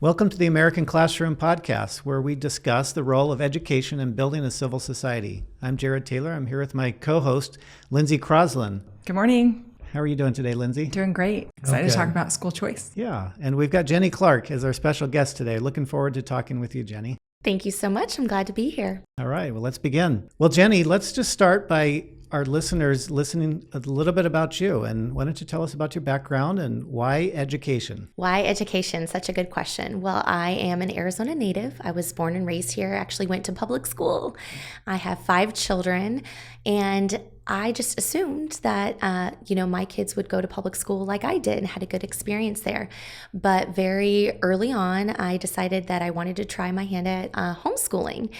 Welcome to the American Classroom Podcast, where we discuss the role of education in building a civil society. I'm Jared Taylor. I'm here with my co-host, Lindsey Crosland. Good morning. How are you doing today, Lindsey? Doing great. Excited to talk about school choice. Yeah, and we've got Jenny Clark as our special guest today. Looking forward to talking with you, Jenny. Thank you so much. I'm glad to be here. All right, well, let's begin. Well, Jenny, let's just start by our listeners listening a little bit about you. And why don't you tell us about your background and why education? Why education? Such a good question. Well, I am an Arizona native. I was born and raised here. I actually went to public school. I have 5 children, and I just assumed that, my kids would go to public school like I did and had a good experience there. But very early on, I decided that I wanted to try my hand at homeschooling.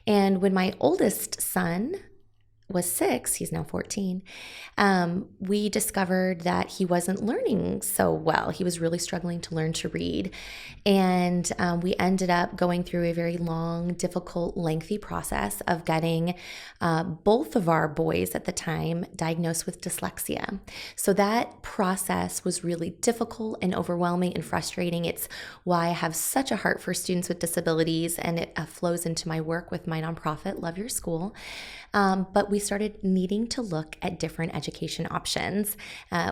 And when my oldest son was 6, he's now 14, we discovered that he wasn't learning so well. He was really struggling to learn to read. And we ended up going through a very long, difficult, lengthy process of getting both of our boys at the time diagnosed with dyslexia. So that process was really difficult and overwhelming and frustrating. It's why I have such a heart for students with disabilities, and it flows into my work with my nonprofit, Love Your School. But we started needing to look at different education options,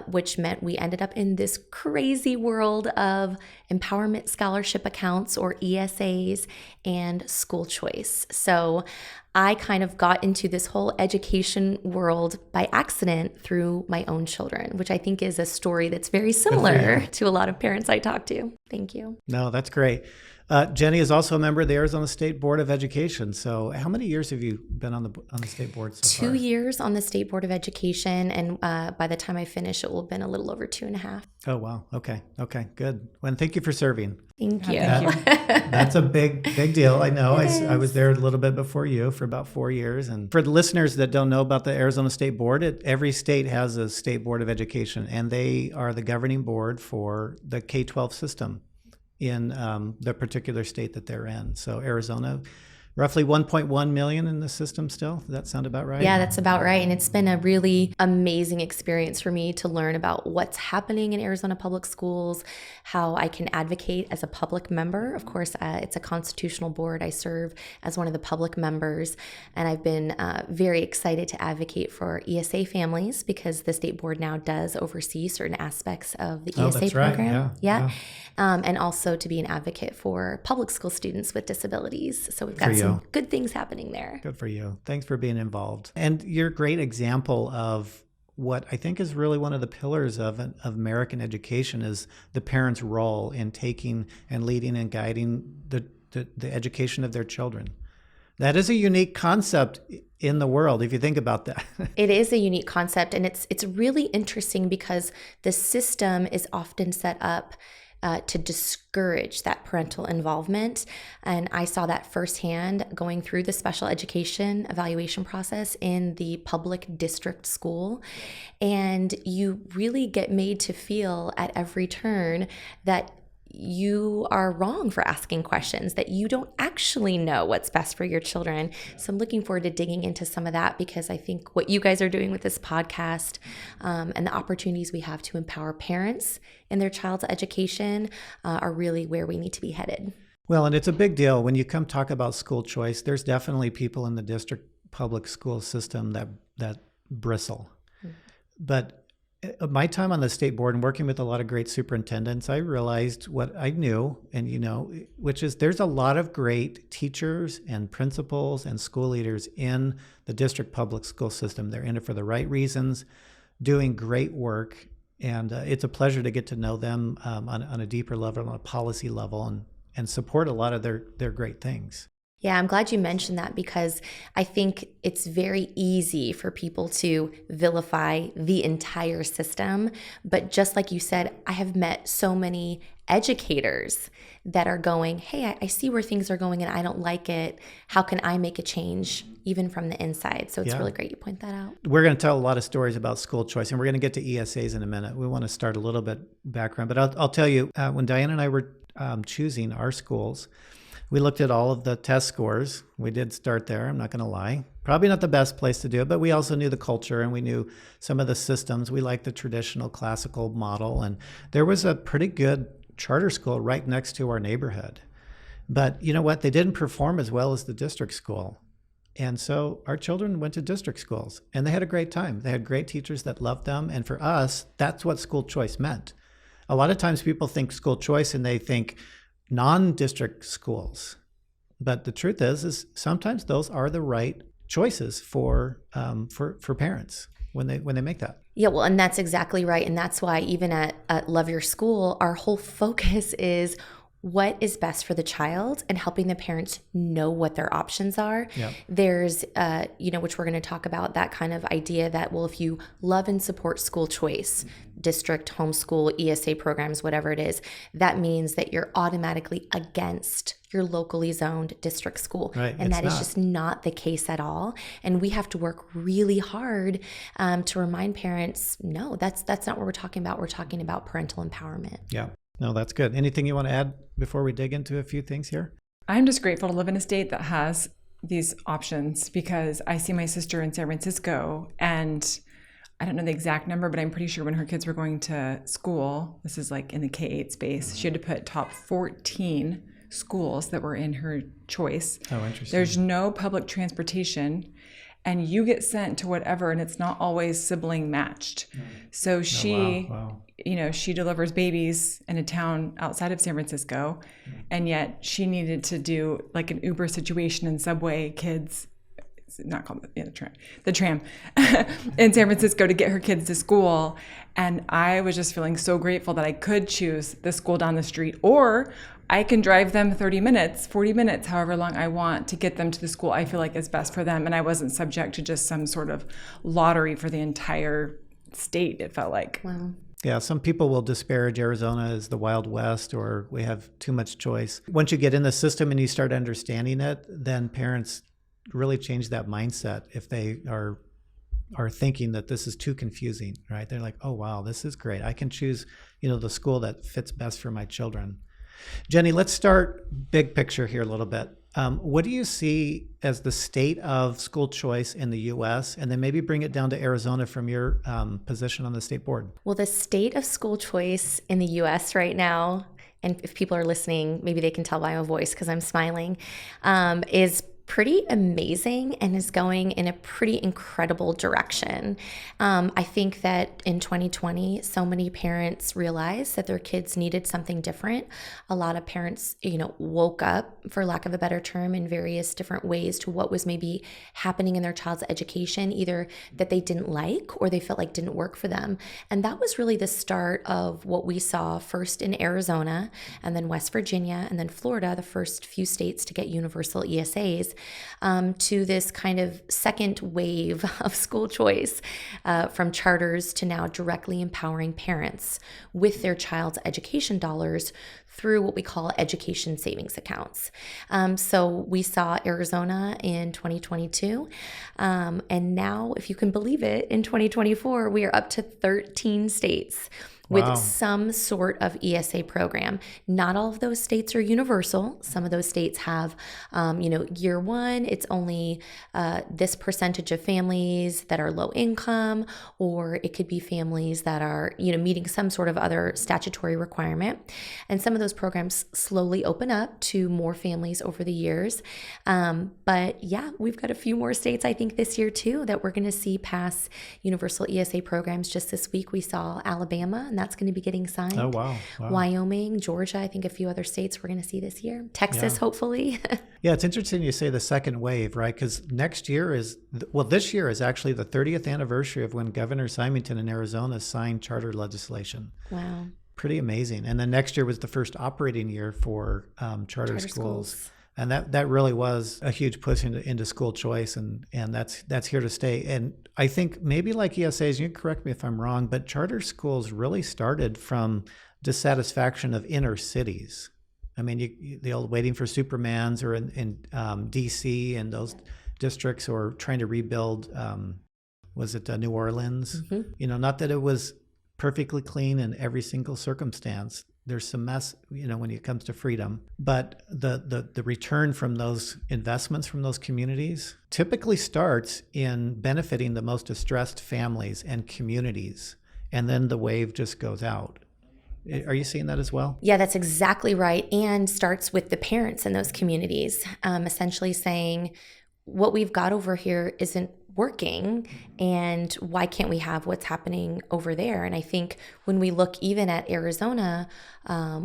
which meant we ended up in this crazy world of empowerment scholarship accounts, or ESAs, and school choice. So I kind of got into this whole education world by accident through my own children, which I think is a story that's very similar to a lot of parents I talk to. Thank you. No, that's great. Jenny is also a member of the Arizona State Board of Education. So how many years have you been on the state board so far? 2 years on the State Board of Education, and by the time I finish, it will have been a little over 2.5. Oh, wow. Okay, good. Well, thank you for serving. Thank you. That's a big deal. I know. I was there a little bit before you for about 4 years. And for the listeners that don't know about the Arizona State Board, every state has a State Board of Education, and they are the governing board for the K-12 system in the particular state that they're in. So Arizona, roughly 1.1 million in the system still. Does that sound about right? Yeah, that's about right. And it's been a really amazing experience for me to learn about what's happening in Arizona public schools, how I can advocate as a public member. Of course, it's a constitutional board. I serve as one of the public members, and I've been very excited to advocate for ESA families, because the state board now does oversee certain aspects of the ESA program. Right. Yeah. And also to be an advocate for public school students with disabilities. So we've got some good things happening there. Good for you. Thanks for being involved. And you're a great example of what I think is really one of the pillars of American education, is the parent's role in taking and leading and guiding the education of their children. That is a unique concept in the world, if you think about that. It is a unique concept, and it's really interesting because the system is often set up to discourage that parental involvement. And I saw that firsthand going through the special education evaluation process in the public district school. And you really get made to feel at every turn that you are wrong for asking questions, that you don't actually know what's best for your children. So I'm looking forward to digging into some of that, because I think what you guys are doing with this podcast and the opportunities we have to empower parents in their child's education are really where we need to be headed. Well, and it's a big deal. When you come talk about school choice, there's definitely people in the district public school system that bristle. But my time on the state board and working with a lot of great superintendents, I realized what I knew, and which is there's a lot of great teachers and principals and school leaders in the district public school system. They're in it for the right reasons, doing great work, and it's a pleasure to get to know them on a deeper level, on a policy level, and support a lot of their great things. Yeah, I'm glad you mentioned that, because I think it's very easy for people to vilify the entire system. But just like you said, I have met so many educators that are going, hey, I see where things are going and I don't like it. How can I make a change even from the inside? So it's really great you point that out. We're going to tell a lot of stories about school choice, and we're going to get to ESAs in a minute. We want to start a little bit background, but I'll tell you, when Diane and I were choosing our schools, we looked at all of the test scores. We did start there, I'm not going to lie. Probably not the best place to do it, but we also knew the culture and we knew some of the systems. We liked the traditional classical model, and there was a pretty good charter school right next to our neighborhood. But you know what? They didn't perform as well as the district school. And so our children went to district schools and they had a great time. They had great teachers that loved them. And for us, that's what school choice meant. A lot of times people think school choice and they think non-district schools. But the truth is sometimes those are the right choices for parents when they make that. Yeah, well, and that's exactly right. And that's why even at Love Your School, our whole focus is what is best for the child and helping the parents know what their options are. Yeah. There's, which we're going to talk about, that kind of idea that, well, if you love and support school choice, district, homeschool, ESA programs, whatever it is, that means that you're automatically against your locally zoned district school. Right. And that is just not the case at all. And we have to work really hard to remind parents, no, that's not what we're talking about. We're talking about parental empowerment. Yeah. No, that's good. Anything you want to add before we dig into a few things here? I'm just grateful to live in a state that has these options, because I see my sister in San Francisco, and I don't know the exact number, but I'm pretty sure when her kids were going to school, this is like in the K-8 space, she had to put top 14 schools that were in her choice. Oh, interesting. There's no public transportation, and you get sent to whatever, and it's not always sibling matched. So she, she delivers babies in a town outside of San Francisco, and yet she needed to do like an Uber situation in Subway kids, it's not called the tram in San Francisco to get her kids to school. And I was just feeling so grateful that I could choose the school down the street, or I can drive them 30 minutes, 40 minutes, however long I want to get them to the school I feel like is best for them. And I wasn't subject to just some sort of lottery for the entire state, it felt like. Wow. Yeah, some people will disparage Arizona as the Wild West, or we have too much choice. Once you get in the system and you start understanding it, then parents really change that mindset if they are thinking that this is too confusing, right? They're like, oh, wow, this is great. I can choose, the school that fits best for my children. Jenny, let's start big picture here a little bit. What do you see as the state of school choice in the U.S., and then maybe bring it down to Arizona from your position on the state board? Well, the state of school choice in the U.S. right now, and if people are listening, maybe they can tell by my voice because I'm smiling, is pretty amazing and is going in a pretty incredible direction. I think that in 2020, so many parents realized that their kids needed something different. A lot of parents, woke up, for lack of a better term, in various different ways to what was maybe happening in their child's education, either that they didn't like or they felt like didn't work for them. And that was really the start of what we saw first in Arizona, and then West Virginia, and then Florida, the first few states to get universal ESAs. To this kind of second wave of school choice, from charters to now directly empowering parents with their child's education dollars through what we call education savings accounts. So we saw Arizona in 2022, and now, if you can believe it, in 2024, we are up to 13 states with some sort of ESA program. Not all of those states are universal. Some of those states have, year one, it's only this percentage of families that are low income, or it could be families that are, meeting some sort of other statutory requirement. And some of those programs slowly open up to more families over the years. But yeah, we've got a few more states, I think, this year too, that we're going to see pass universal ESA programs. Just this week, we saw Alabama, and that's going to be getting signed. Oh, wow. Wyoming, Georgia, I think a few other states we're going to see this year. Texas, hopefully. Yeah, it's interesting you say the second wave, right? Because this year is actually the 30th anniversary of when Governor Symington in Arizona signed charter legislation. Wow. Pretty amazing. And then next year was the first operating year for charter schools. And that really was a huge push into school choice, and that's here to stay. And I think maybe like ESAs, you can correct me if I'm wrong, but charter schools really started from dissatisfaction of inner cities. I mean, the old Waiting for Supermans, or in DC and those districts, or trying to rebuild, was it New Orleans? Mm-hmm. Not that it was perfectly clean in every single circumstance. There's some mess, when it comes to freedom. But the return from those investments from those communities typically starts in benefiting the most distressed families and communities. And then the wave just goes out. Are you seeing that as well? Yeah, that's exactly right. And starts with the parents in those communities, essentially saying, what we've got over here isn't working, and why can't we have what's happening over there? And I think when we look even at Arizona,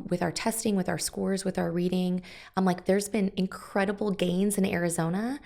with our testing, with our scores, with our reading, I'm like, there's been incredible gains in Arizona.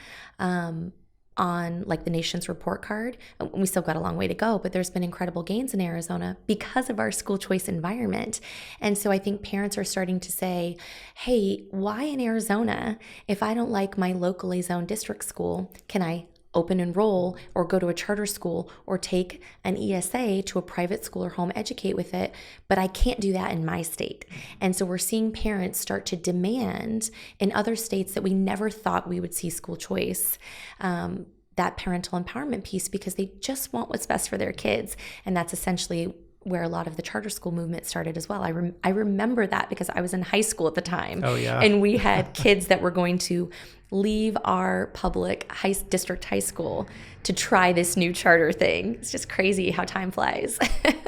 On like the nation's report card. We still got a long way to go, but there's been incredible gains in Arizona because of our school choice environment. And so I think parents are starting to say, hey, why in Arizona, if I don't like my locally zoned district school, can I open enroll or go to a charter school or take an ESA to a private school or home educate with it, but I can't do that in my state. And so we're seeing parents start to demand in other states that we never thought we would see school choice, that parental empowerment piece, because they just want what's best for their kids. And that's essentially where a lot of the charter school movement started as well. I remember that because I was in high school at the time. Oh, yeah. And we had kids that were going to leave our public district high school to try this new charter thing. It's just crazy how time flies.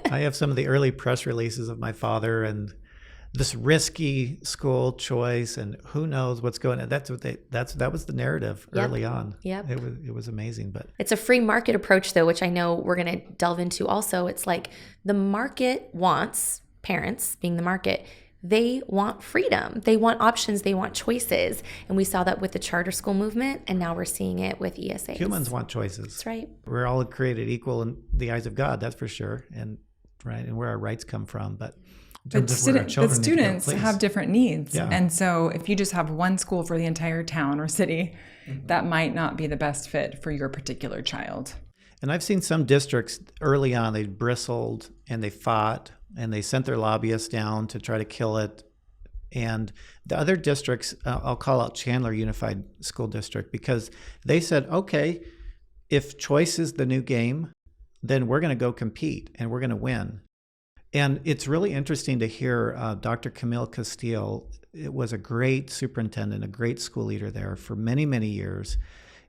I have some of the early press releases of my father and this risky school choice, and who knows what's going on. That was the narrative early on. Yep. It was amazing. But it's a free market approach, though, which I know we're going to delve into also. It's like the market wants, parents being the market, they want freedom. They want options. They want choices. And we saw that with the charter school movement, and now we're seeing it with ESAs. Humans want choices. That's right. We're all created equal in the eyes of God, that's for sure, and where our rights come from. But students have different needs. Yeah. And so if you just have one school for the entire town or city, that might not be the best fit for your particular child. And I've seen some districts early on, they bristled and they fought and they sent their lobbyists down to try to kill it. And the other districts, I'll call out Chandler Unified School District, because they said, okay, if choice is the new game, then we're going to go compete and we're going to win. And it's really interesting to hear Dr. Camille Castile. It was a great superintendent, a great school leader there for many, many years,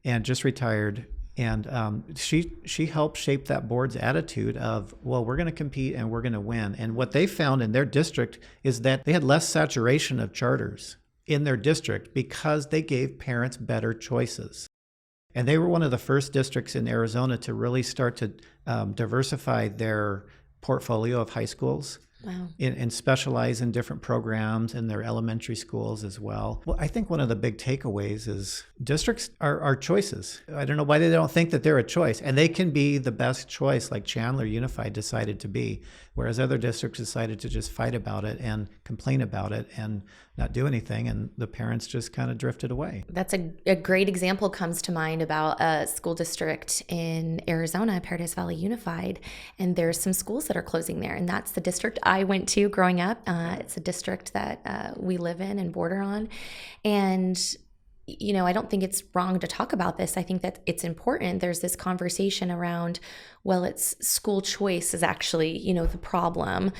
and just retired. And she helped shape that board's attitude of, well, we're going to compete and we're going to win. And what they found in their district is that they had less saturation of charters in their district because they gave parents better choices. And they were one of the first districts in Arizona to really start to diversify their portfolio of high schools. Wow. And specialize in different programs in their elementary schools as well. Well, I think one of the big takeaways is districts are choices. I don't know why they don't think that they're a choice, and they can be the best choice, like Chandler Unified decided to be, whereas other districts decided to just fight about it and complain about it and not do anything, and the parents just kind of drifted away. That's a great example comes to mind about a school district in Arizona, Paradise Valley Unified, and there's some schools that are closing there, and that's the district I went to growing up. It's a district that we live in and border on, and I don't think it's wrong to talk about this. I think that it's important. There's this conversation around, well, it's school choice is actually, the problem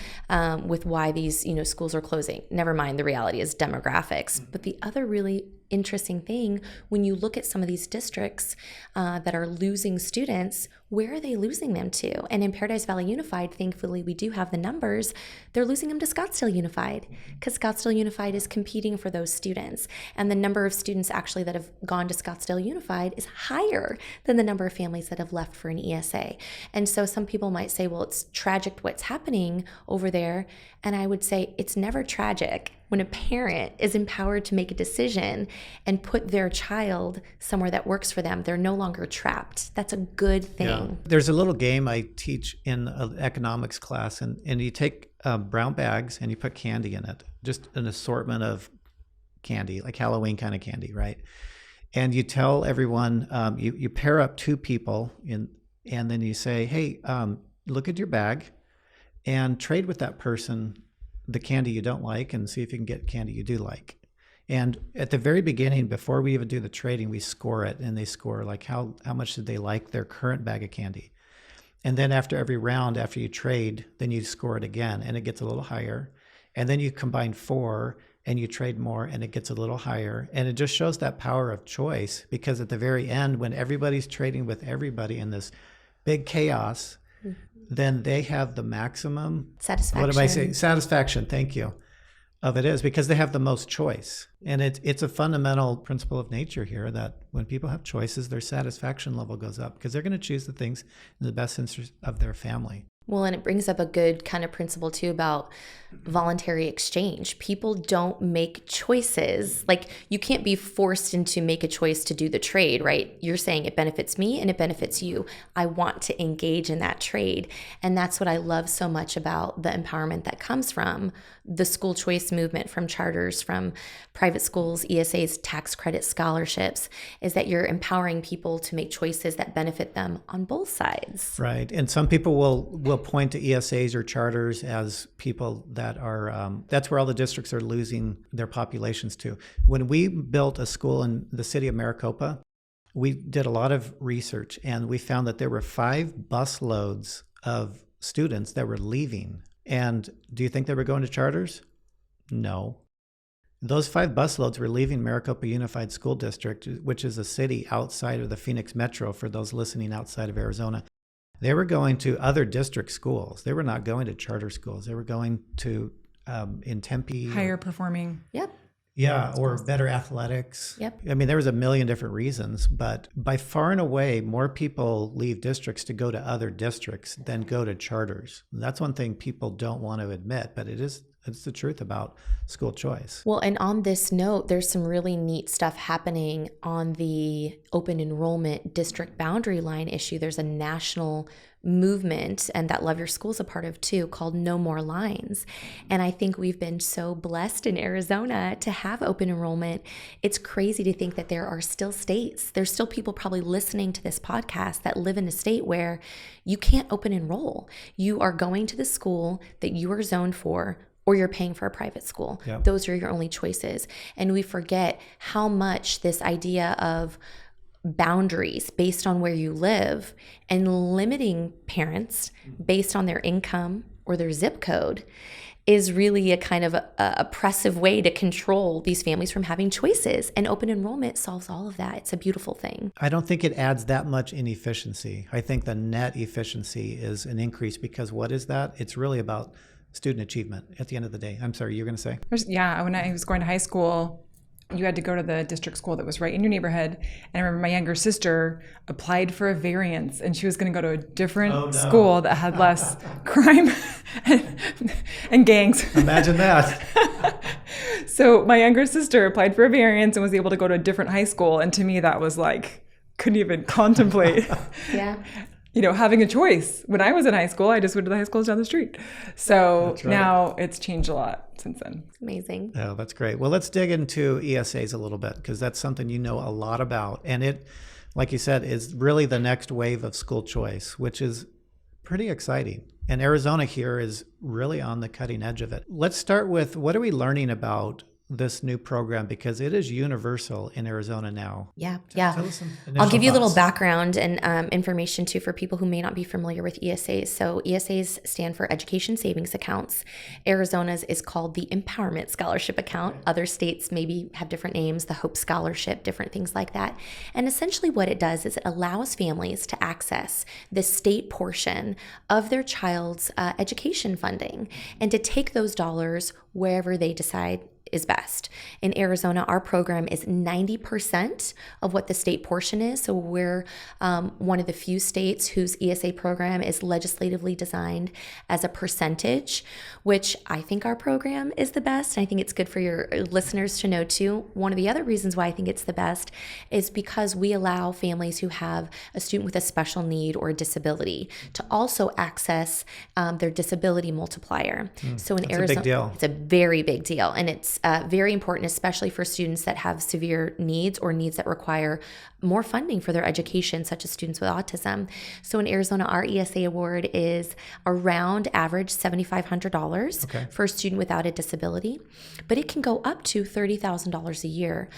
with why these, schools are closing. Never mind, the reality is demographics. But the other really interesting thing, when you look at some of these districts that are losing students, where are they losing them to? And in Paradise Valley Unified, thankfully, we do have the numbers. They're losing them to Scottsdale Unified because Scottsdale Unified is competing for those students. And the number of students actually that have gone to Scottsdale Unified is higher than the number of families that have left for an ESA. And so some people might say, well, it's tragic what's happening over there. And I would say it's never tragic when a parent is empowered to make a decision and put their child somewhere that works for them. They're no longer trapped. That's a good thing. Yeah. There's a little game I teach in an economics class, and you take brown bags and you put candy in it, just an assortment of candy, like Halloween kind of candy, right? And you tell everyone, you pair up two people, and then you say, hey, look at your bag and trade with that person the candy you don't like and see if you can get candy you do like. And at the very beginning, before we even do the trading, we score it, and they score like how much did they like their current bag of candy. And then after every round, after you trade, then you score it again, and it gets a little higher. And then you combine 4 and you trade more, and it gets a little higher. And it just shows that power of choice, because at the very end, when everybody's trading with everybody in this big chaos, then they have the maximum Satisfaction. What am I saying? Satisfaction. Thank you. Of it is because they have the most choice. And it's a fundamental principle of nature here that when people have choices, their satisfaction level goes up because they're going to choose the things in the best interest of their family. Well, and it brings up a good kind of principle too about voluntary exchange. People don't make choices. Like you can't be forced into make a choice to do the trade, right? You're saying it benefits me and it benefits you. I want to engage in that trade. And that's what I love so much about the empowerment that comes from the school choice movement, from charters, from private schools, ESAs, tax credit scholarships, is that you're empowering people to make choices that benefit them on both sides. Right. And some people will point to ESAs or charters as people that are, that's where all the districts are losing their populations to. When we built a school in the city of Maricopa, we did a lot of research and we found that there were 5 bus loads of students that were leaving. And do you think they were going to charters? No. Those 5 bus loads were leaving Maricopa Unified School District, which is a city outside of the Phoenix Metro for those listening outside of Arizona. They were going to other district schools. They were not going to charter schools. They were going to in Tempe. Higher performing. Yep. Yeah, or better athletics. Yep. I mean, there was a million different reasons, but by far and away, more people leave districts to go to other districts than go to charters. That's one thing people don't want to admit, but it's the truth about school choice. Well, and on this note, there's some really neat stuff happening on the open enrollment district boundary line issue. There's a national movement, and that Love Your School is a part of too, called No More Lines. And I think we've been so blessed in Arizona to have open enrollment. It's crazy to think that there are still states, there's still people probably listening to this podcast that live in a state where you can't open enroll. You are going to the school that you are zoned for, or you're paying for a private school. Yep. Those are your only choices. And we forget how much this idea of boundaries based on where you live and limiting parents based on their income or their zip code is really a kind of a oppressive way to control these families from having choices. And open enrollment solves all of that. It's a beautiful thing. I don't think it adds that much inefficiency. I think the net efficiency is an increase because what is that? It's really about student achievement at the end of the day. I'm sorry, you're going to say? Yeah, when I was going to high school, you had to go to the district school that was right in your neighborhood. And I remember my younger sister applied for a variance and she was going to go to a different school that had less crime and gangs. Imagine that. So my younger sister applied for a variance and was able to go to a different high school. And to me, that was like, couldn't even contemplate. Yeah. Having a choice. When I was in high school, I just went to the high schools down the street. So That's right. Now it's changed a lot since then. Amazing. Oh, that's great. Well, let's dig into ESAs a little bit because that's something you know a lot about. And it, like you said, is really the next wave of school choice, which is pretty exciting. And Arizona here is really on the cutting edge of it. Let's start with what are we learning about this new program because it is universal in Arizona now. Yeah. Tell us some I'll initial give you a little thoughts. background and information too for people who may not be familiar with ESAs. So ESAs stand for Education Savings Accounts. Arizona's is called the Empowerment Scholarship Account. Other states maybe have different names, the Hope Scholarship, different things like that. And essentially what it does is it allows families to access the state portion of their child's education funding and to take those dollars wherever they decide is best. In Arizona, our program is 90% of what the state portion is. So we're one of the few states whose ESA program is legislatively designed as a percentage, which I think our program is the best. I think it's good for your listeners to know too. One of the other reasons why I think it's the best is because we allow families who have a student with a special need or a disability to also access their disability multiplier. So in That's Arizona, a big deal. it's a very big deal. And it's very important, especially for students that have severe needs or needs that require more funding for their education, such as students with autism. So in Arizona, our ESA award is around average $7,500 for a student without a disability, but it can go up to $30,000 a year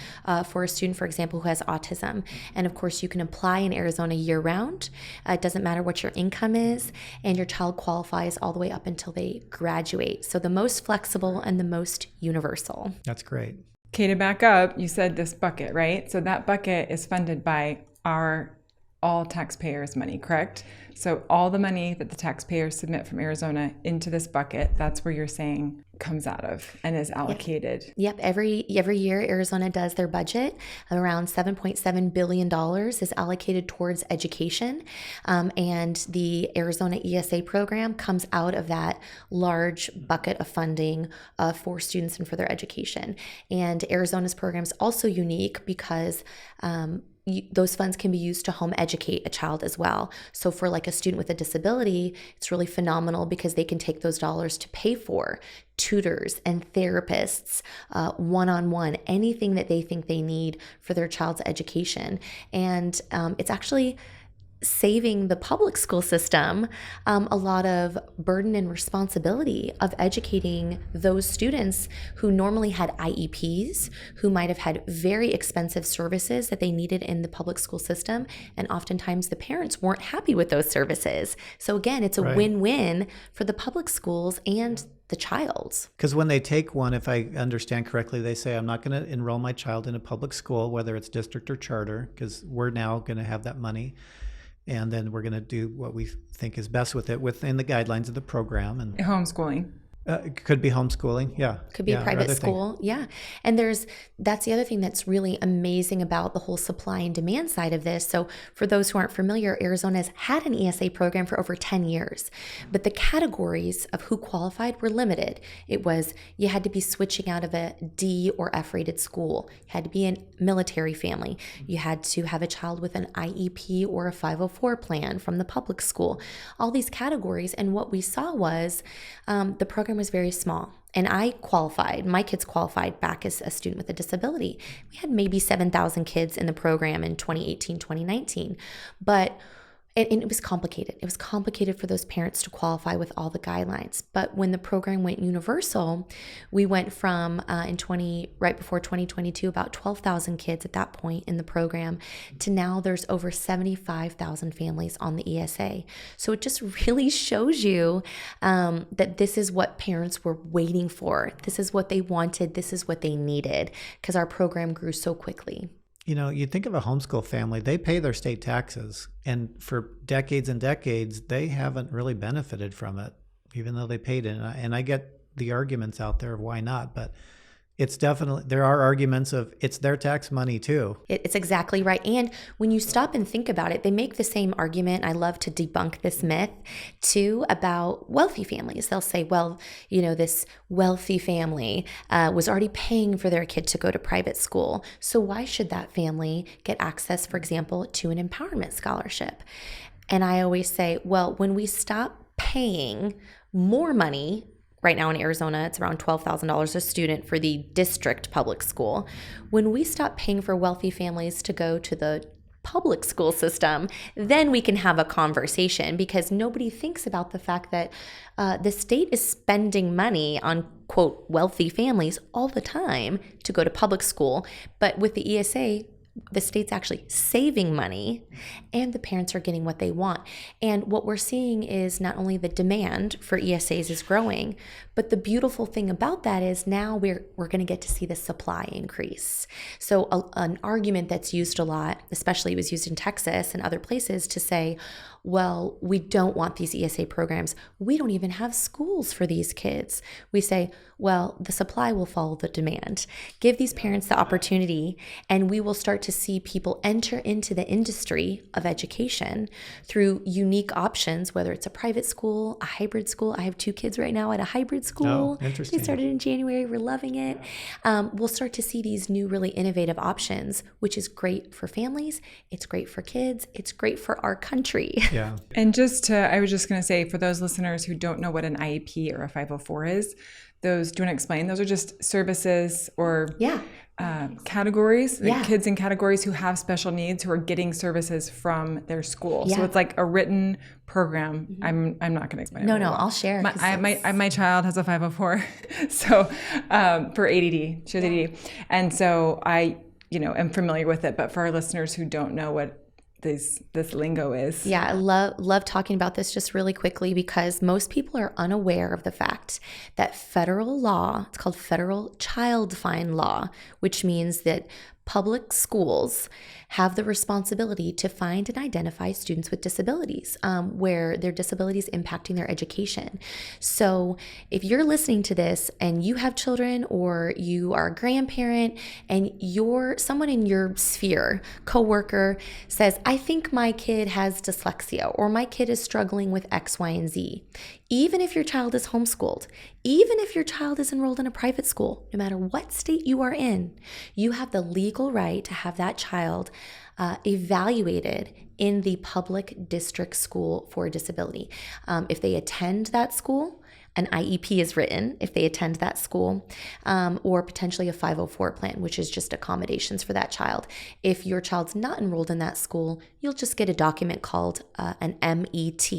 for a student, for example, who has autism. And of course, you can apply in Arizona year round. It doesn't matter what your income is, and your child qualifies all the way up until they graduate. So the most flexible and the most universal. That's great. Okay, to back up, you said this bucket, right? So that bucket is funded by our all taxpayers' money, correct? So all the money that the taxpayers submit from Arizona into this bucket, that's where you're saying comes out of and is allocated. Yep. Every year, Arizona does their budget. Around $7.7 billion is allocated towards education. And the Arizona ESA program comes out of that large bucket of funding for students and for their education. And Arizona's program is also unique because those funds can be used to home educate a child as well. So for like a student with a disability, it's really phenomenal because they can take those dollars to pay for tutors and therapists, one-on-one, anything that they think they need for their child's education. And it's actually saving the public school system a lot of burden and responsibility of educating those students who normally had IEPs, who might have had very expensive services that they needed in the public school system. And oftentimes the parents weren't happy with those services. So again, it's a win-win for the public schools and the child. Because when they take one, if I understand correctly, they say, I'm not going to enroll my child in a public school, whether it's district or charter, because we're now going to have that money. And then we're going to do what we think is best with it within the guidelines of the program. And homeschooling. It could be homeschooling, yeah. Could be a private school, yeah. And that's the other thing that's really amazing about the whole supply and demand side of this. So for those who aren't familiar, Arizona's had an ESA program for over 10 years, but the categories of who qualified were limited. It was, you had to be switching out of a D or F rated school. You had to be a military family. You had to have a child with an IEP or a 504 plan from the public school. All these categories. And what we saw was the program was very small. And I qualified, my kids qualified back as a student with a disability. We had maybe 7,000 kids in the program in 2018, 2019. But and it was complicated. It was complicated for those parents to qualify with all the guidelines. But when the program went universal, we went from right before 2022, about 12,000 kids at that point in the program, to now there's over 75,000 families on the ESA. So it just really shows you that this is what parents were waiting for. This is what they wanted. This is what they needed, because our program grew so quickly. You know, you think of a homeschool family, they pay their state taxes, and for decades and decades, they haven't really benefited from it, even though they paid it. And I get the arguments out there of why not, but it's definitely, there are arguments of it's their tax money too. It's exactly right. And when you stop and think about it, they make the same argument. I love to debunk this myth too about wealthy families. They'll say, well, you know, this wealthy family was already paying for their kid to go to private school. So why should that family get access, for example, to an empowerment scholarship? And I always say, well, when we stop paying more money, right now in Arizona, it's around $12,000 a student for the district public school. When we stop paying for wealthy families to go to the public school system, then we can have a conversation, because nobody thinks about the fact that the state is spending money on, quote, wealthy families all the time to go to public school. But with the ESA, the state's actually saving money and the parents are getting what they want. And what we're seeing is not only the demand for ESAs is growing, but the beautiful thing about that is now we're going to get to see the supply increase. So an argument that's used a lot, especially it was used in Texas and other places, to say, well, we don't want these ESA programs. We don't even have schools for these kids. We say, well, the supply will follow the demand. Give these parents the opportunity, and we will start to see people enter into the industry of education through unique options, whether it's a private school, a hybrid school. I have 2 kids right now at a hybrid school. Oh, interesting. They started in January. We're loving it. We'll start to see these new, really innovative options, which is great for families. It's great for kids. It's great for our country. Yeah. And I was just going to say, for those listeners who don't know what an IEP or a 504 is, do you want to explain? Those are just services or categories, like kids in categories who have special needs, who are getting services from their school. Yeah. So it's like a written program. Mm-hmm. I'm not going to explain it. No, I'll share. My child has a 504, so for ADD, she has ADD, and so I am familiar with it. But for our listeners who don't know what this lingo is. Yeah, I love talking about this just really quickly, because most people are unaware of the fact that federal law, it's called federal child fine law, which means that public schools have the responsibility to find and identify students with disabilities, where their disabilities impacting their education. So if you're listening to this and you have children, or you are a grandparent and someone in your sphere, coworker, says, I think my kid has dyslexia, or my kid is struggling with X, Y, and Z. Even if your child is homeschooled, even if your child is enrolled in a private school, no matter what state you are in, you have the legal right to have that child evaluated in the public district school for a disability. If they attend that school, an IEP is written if they attend that school, or potentially a 504 plan, which is just accommodations for that child. If your child's not enrolled in that school, you'll just get a document called an MET,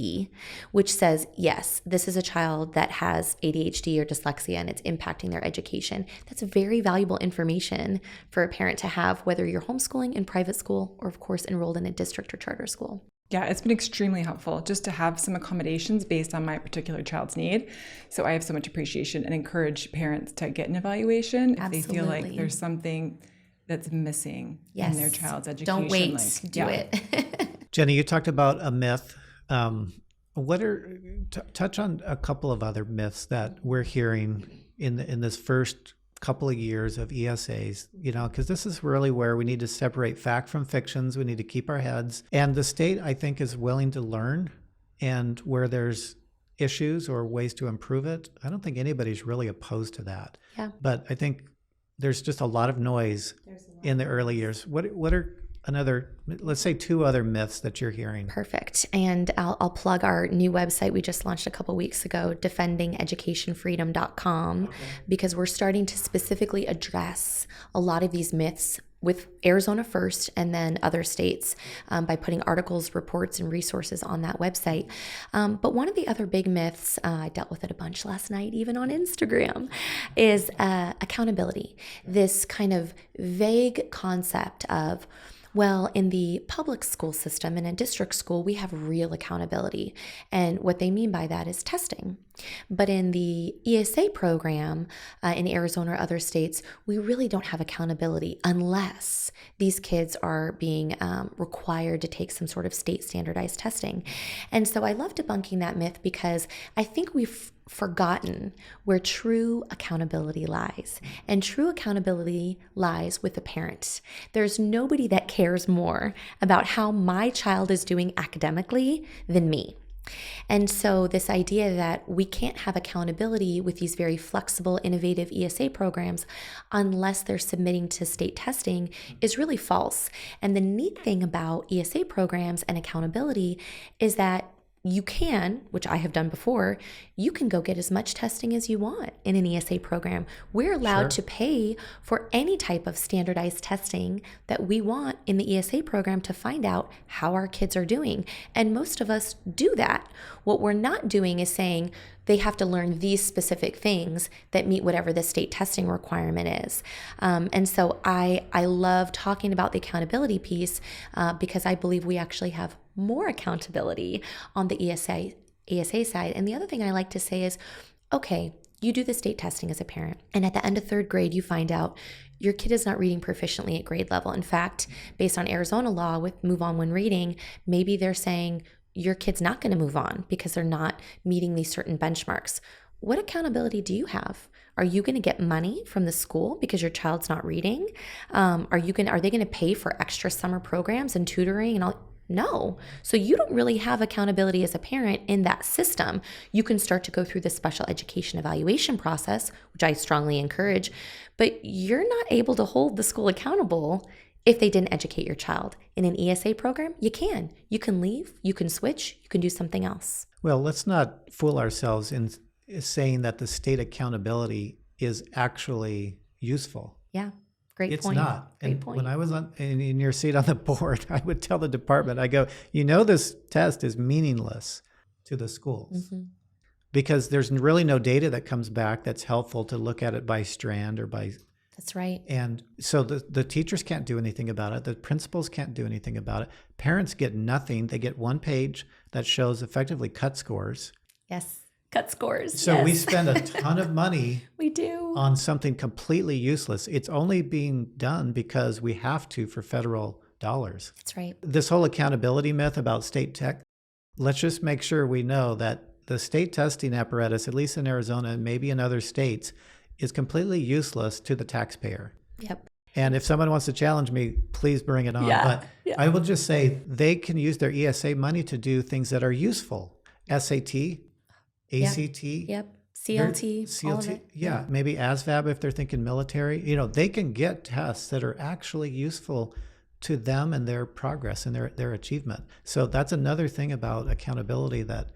which says, yes, this is a child that has ADHD or dyslexia and it's impacting their education. That's very valuable information for a parent to have, whether you're homeschooling in private school or, of course, enrolled in a district or charter school. Yeah, it's been extremely helpful just to have some accommodations based on my particular child's need. So I have so much appreciation and encourage parents to get an evaluation if they feel like there's something that's missing in their child's education. Don't wait, do it. Jenny, you talked about a myth. Touch on a couple of other myths that we're hearing in this first couple of years of ESAs, because this is really where we need to separate fact from fictions. We need to keep our heads. And the state, I think, is willing to learn. And where there's issues or ways to improve it, I don't think anybody's really opposed to that. Yeah. But I think there's just a lot of noise in the early years. What are let's say two other myths that you're hearing? Perfect. And I'll plug our new website we just launched a couple weeks ago, defendingeducationfreedom.com, because we're starting to specifically address a lot of these myths with Arizona first and then other states by putting articles, reports, and resources on that website. But one of the other big myths, I dealt with it a bunch last night, even on Instagram, is accountability. This kind of vague concept of, well, in the public school system, in a district school, we have real accountability. And what they mean by that is testing. But in the ESA program in Arizona or other states, we really don't have accountability unless these kids are being required to take some sort of state standardized testing. And so I love debunking that myth, because I think we've forgotten where true accountability lies. And true accountability lies with the parent. There's nobody that cares more about how my child is doing academically than me. And so this idea that we can't have accountability with these very flexible, innovative ESA programs unless they're submitting to state testing is really false. And the neat thing about ESA programs and accountability is that you can, which I have done before, you can go get as much testing as you want in an ESA program. We're allowed to pay for any type of standardized testing that we want in the ESA program to find out how our kids are doing. And most of us do that. What we're not doing is saying they have to learn these specific things that meet whatever the state testing requirement is. And so I love talking about the accountability piece because I believe we actually have more accountability on the ESA side. And the other thing I like to say is, okay, you do the state testing as a parent, and at the end of third grade, you find out your kid is not reading proficiently at grade level. In fact, based on Arizona law with move on when reading, maybe they're saying your kid's not going to move on because they're not meeting these certain benchmarks. What accountability do you have? Are you going to get money from the school because your child's not reading? Are they going to pay for extra summer programs and tutoring and all? No. So you don't really have accountability as a parent in that system. You can start to go through the special education evaluation process, which I strongly encourage, but you're not able to hold the school accountable if they didn't educate your child. In an ESA program, you can. You can leave, you can switch, you can do something else. Well, let's not fool ourselves in saying that the state accountability is actually useful. Yeah. Great it's point. not. Great And point. when I was in your seat on the board, I would tell the department, I go, this test is meaningless to the schools because there's really no data that comes back that's helpful to look at it by strand or by. That's right. And so the teachers can't do anything about it. The principals can't do anything about it. Parents get nothing. They get one page that shows effectively cut scores. Yes. cut scores. So we yes. spend a ton of money We do. on something completely useless. It's only being done because we have to for federal dollars. That's right. This whole accountability myth about state tech, let's just make sure we know that the state testing apparatus, at least in Arizona and maybe in other states, is completely useless to the taxpayer. Yep. And if someone wants to challenge me, please bring it on. Yeah. But Yeah. I will just say they can use their ESA money to do things that are useful. SAT, ACT. Yep. CLT. CLT, All of it. yeah, maybe ASVAB if they're thinking military. They can get tests that are actually useful to them and their progress and their achievement. So that's another thing about accountability that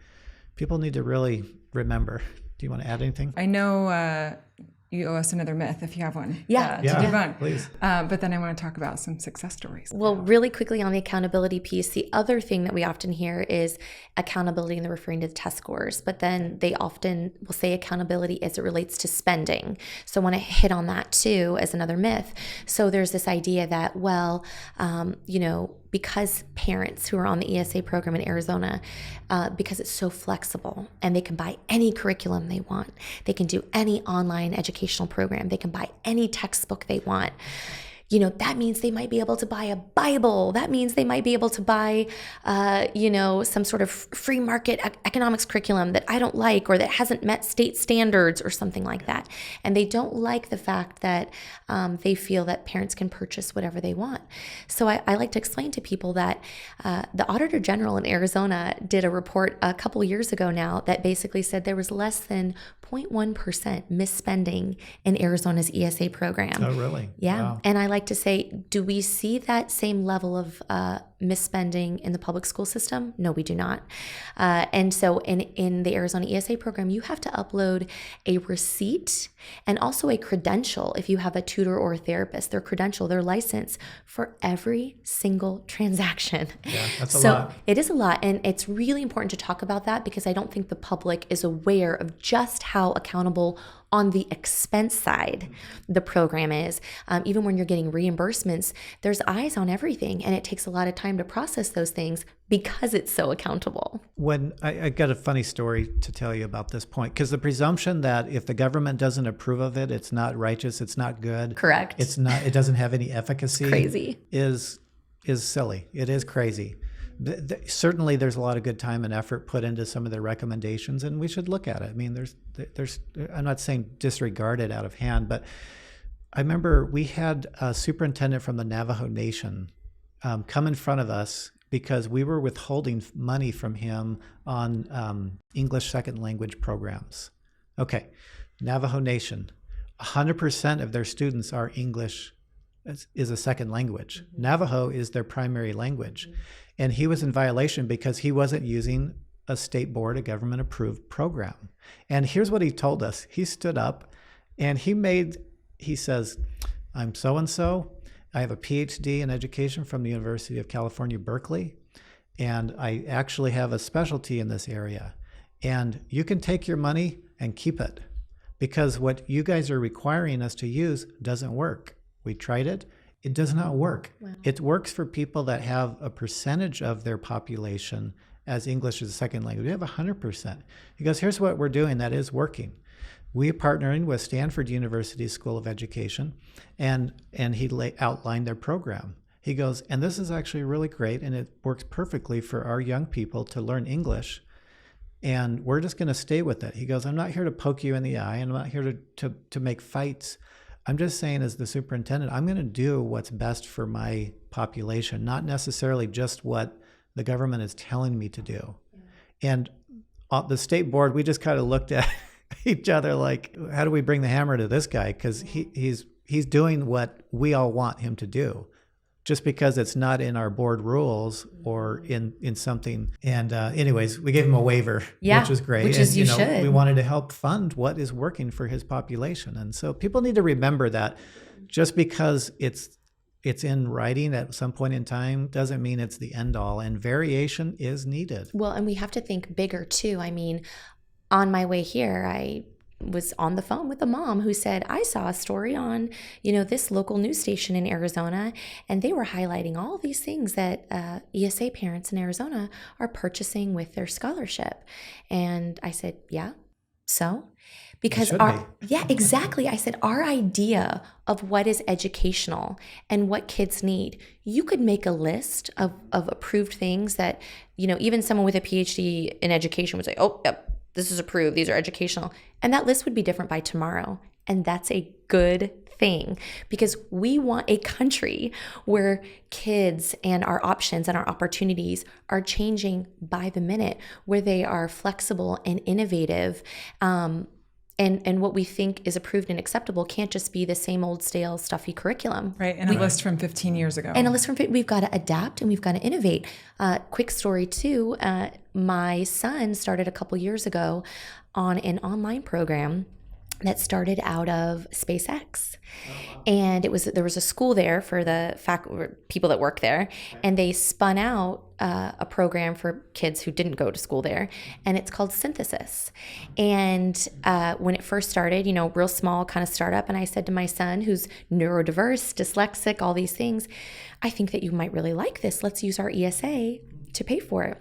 people need to really remember. Do you want to add anything? I know you owe us another myth if you have one. Yeah. To Yeah, debunk. please. But then I want to talk about some success stories. Well, really quickly on the accountability piece, the other thing that we often hear is accountability, and they're referring to the test scores, but then they often will say accountability as it relates to spending. So I want to hit on that too as another myth. So there's this idea that, well, because parents who are on the ESA program in Arizona, because it's so flexible and they can buy any curriculum they want, they can do any online educational program, they can buy any textbook they want. That means they might be able to buy a Bible. That means they might be able to buy, some sort of free market economics curriculum that I don't like or that hasn't met state standards or something like that. And they don't like the fact that they feel that parents can purchase whatever they want. So I like to explain to people that the Auditor General in Arizona did a report a couple years ago now that basically said there was less than 0.1% misspending in Arizona's ESA program. Oh, really? Yeah. Wow. And I like to say, do we see that same level of misspending in the public school system? No, we do not. And so in the Arizona ESA program, you have to upload a receipt and also a credential if you have a tutor or a therapist, their credential, their license for every single transaction. Yeah, that's a So lot. it is a lot. And it's really important to talk about that because I don't think the public is aware of just how accountable on the expense side the program is. Even when you're getting reimbursements, there's eyes on everything, and it takes a lot of time to process those things because it's so accountable. When I got a funny story to tell you about this point, because the presumption that if the government doesn't approve of it, it's not righteous, it's not good. Correct. It doesn't have any efficacy. Crazy. Is silly. It is crazy. Certainly there's a lot of good time and effort put into some of their recommendations, and we should look at it. I mean, there's I'm not saying disregard it out of hand, but I remember we had a superintendent from the Navajo Nation come in front of us because we were withholding money from him on English second language programs. Okay, Navajo Nation, 100% of their students are English is a second language. Mm-hmm. Navajo is their primary language. Mm-hmm. And he was in violation because he wasn't using a state board, a government approved program. And here's what he told us. He stood up and he says, I'm so-and-so. I have a PhD in education from the University of California, Berkeley. And I actually have a specialty in this area. And you can take your money and keep it because what you guys are requiring us to use doesn't work. We tried it. It does not work. Wow. It works for people that have a percentage of their population as English as a second language. We have 100%. He goes, here's what we're doing that is working. We are partnering with Stanford University School of Education, and he outlined their program. He goes, and this is actually really great, and it works perfectly for our young people to learn English, and we're just going to stay with it. He goes, I'm not here to poke you in the eye, and I'm not here to make fights. I'm just saying as the superintendent, I'm going to do what's best for my population, not necessarily just what the government is telling me to do. Yeah. And the state board, we just kind of looked at each other like, how do we bring the hammer to this guy? Because he's doing what we all want him to do. Just because it's not in our board rules or in something. And anyways, we gave him a waiver, which was great. Which is and, should. We wanted to help fund what is working for his population. And so people need to remember that just because it's in writing at some point in time doesn't mean it's the end all. And variation is needed. Well, and we have to think bigger too. I mean, on my way here, I was on the phone with a mom who said, I saw a story on, this local news station in Arizona, and they were highlighting all these things that ESA parents in Arizona are purchasing with their scholarship. And I said, yeah, So, because should yeah, exactly. I said our idea of what is educational and what kids need. You could make a list of approved things that, even someone with a PhD in education would say, oh, yep, this is approved. These are educational. And that list would be different by tomorrow. And that's a good thing, because we want a country where kids and our options and our opportunities are changing by the minute, where they are flexible and innovative. And what we think is approved and acceptable can't just be the same old stale stuffy curriculum. Right. And a list from 15 years ago. And a list from, we've got to adapt and we've got to innovate. Quick story too, my son started a couple years ago on an online program that started out of SpaceX. And there was a school there for the people that work there, and they spun out a program for kids who didn't go to school there, and it's called Synthesis. And when it first started, real small kind of startup, and I said to my son, who's neurodiverse, dyslexic, all these things, I think that you might really like this. Let's use our ESA to pay for it.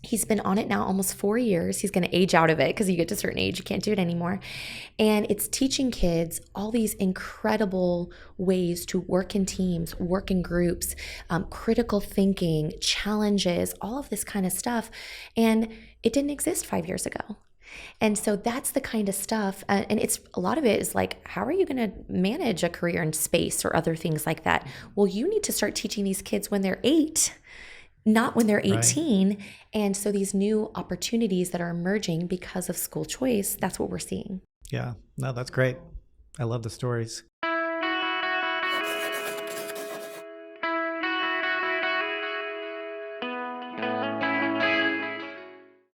He's been on it now almost 4 years. He's going to age out of it because you get to a certain age, you can't do it anymore. And it's teaching kids all these incredible ways to work in teams, work in groups, critical thinking, challenges, all of this kind of stuff. And it didn't exist 5 years ago. And so that's the kind of stuff. And a lot of it is like, how are you going to manage a career in space or other things like that? Well, you need to start teaching these kids when they're 8, not when they're 18. Right. And so these new opportunities that are emerging because of school choice, that's what we're seeing. Yeah, no, that's great. I love the stories.